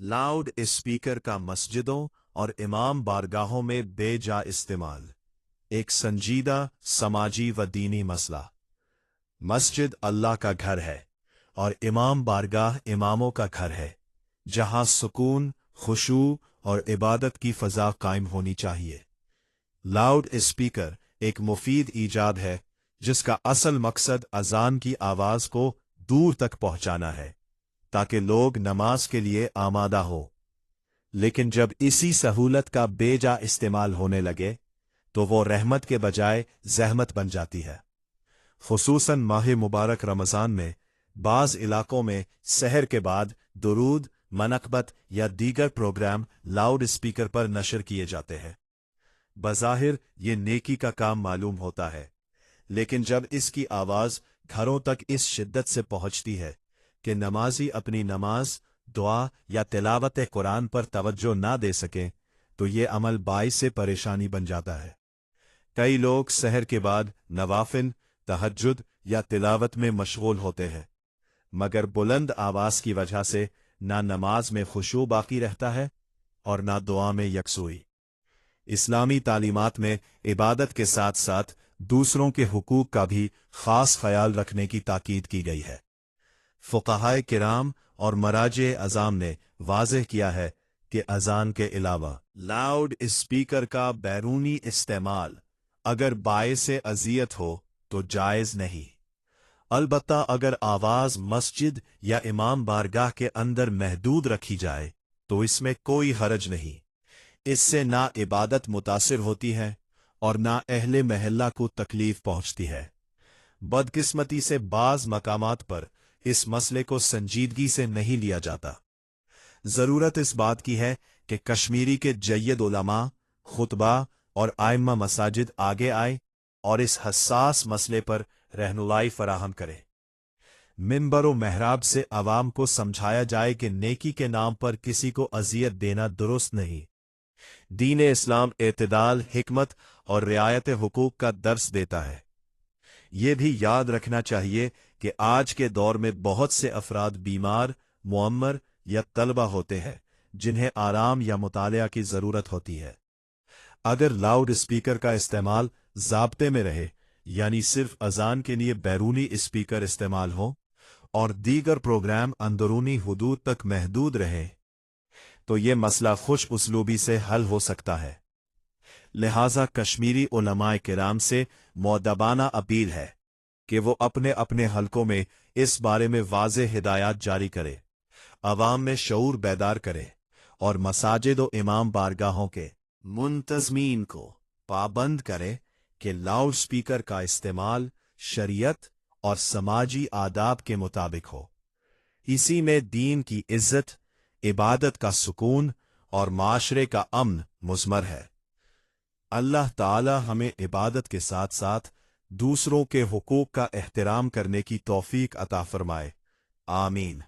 Loud speaker का मस्जिदों और इमाम बारगाहों में बेजा इस्तेमाल। एक संजीदा समाजी व दीनी मसला। मस्जिद अल्लाह का घर है और इमाम बारगाह इमामों का घर है, जहां सुकून, खुशू और इबादत की फ़ज़ा कायम होनी चाहिए। लाउड स्पीकर एक मुफीद ईजाद है जिसका असल मकसद अजान की आवाज़ को दूर तक पहुंचाना है ताकि लोग नमाज के लिए आमादा हो। लेकिन जब इसी सहूलत का बेजा इस्तेमाल होने लगे तो वो रहमत के बजाय ज़हमत बन जाती है। खुसूसन माह मुबारक रमज़ान में बाज़ इलाकों में सहर के बाद दुरूद, मनक़बत या दीगर प्रोग्राम लाउड स्पीकर पर नशर किए जाते हैं। बज़ाहिर ये नेकी का काम मालूम होता है, लेकिन जब इसकी आवाज़ घरों तक इस शिद्दत से पहुंचती है कि नमाजी अपनी नमाज, दुआ या तिलावत कुरान पर तवज्जो ना दे सकें, तो ये अमल बाइस से परेशानी बन जाता है। कई लोग सहर के बाद नवाफिल, तहज्जुद या तिलावत में मशगूल होते हैं, मगर बुलंद आवाज़ की वजह से ना नमाज में खुशू बाकी रहता है और ना दुआ में यकसुई। इस्लामी तालीमात में इबादत के साथ साथ दूसरों के हुकूक का भी खास ख्याल रखने की ताकीद की गई है। फुक़हाए किराम और मराजे अज़ाम ने वाज़ेह किया है कि अज़ान के अलावा लाउड स्पीकर का बैरूनी इस्तेमाल अगर बाइसे अज़ियत हो तो जायज़ नहीं। अलबत्ता अगर आवाज़ मस्जिद या इमाम बारगाह के अंदर महदूद रखी जाए तो इसमें कोई हरज नहीं। इससे ना इबादत मुतासिर होती है और ना अहले महल्ला को तकलीफ पहुंचती है। बदकिस्मती से बाज़ मकामात पर इस मसले को संजीदगी से नहीं लिया जाता। ज़रूरत इस बात की है कि कश्मीरी के जय्यद उलमा, खुतबा और आइम्मा मसाजिद आगे आए और इस हसास मसले पर रहनुमाई फराहम करे। मिंबर व महराब से अवाम को समझाया जाए कि नेकी के नाम पर किसी को अजियत देना दुरुस्त नहीं। दीन इस्लाम एतदाल, हिकमत और रियायत हुकूक का दर्स देता है। ये भी याद रखना चाहिए कि आज के दौर में बहुत से अफराद बीमार, मुअम्मर या तलबा होते हैं जिन्हें आराम या मुतालिया की ज़रूरत होती है। अगर लाउड स्पीकर का इस्तेमाल ज़ाब्ते में रहे, यानी सिर्फ अजान के लिए बैरूनी स्पीकर इस्तेमाल हो और दीगर प्रोग्राम अंदरूनी हुदूद तक महदूद रहे, तो ये मसला खुश उसलूबी से हल हो सकता है। लिहाजा कश्मीरी उलमाए किराम से मुअद्दबाना अपील है कि वो अपने अपने हलकों में इस बारे में वाज़ेह हिदायत जारी करे, अवाम में शऊर बेदार करे और मसाजिद व इमाम बारगाहों के मुंतज़मीन को पाबंद करे कि लाउड स्पीकर का इस्तेमाल शरीयत और समाजी आदाब के मुताबिक हो। इसी में दीन की इज्जत, इबादत का सुकून और माशरे का अमन मुज़मर है। अल्लाह ताला हमें इबादत के साथ साथ दूसरों के हुकूक का एहतराम करने की तौफीक अता फरमाए। आमीन।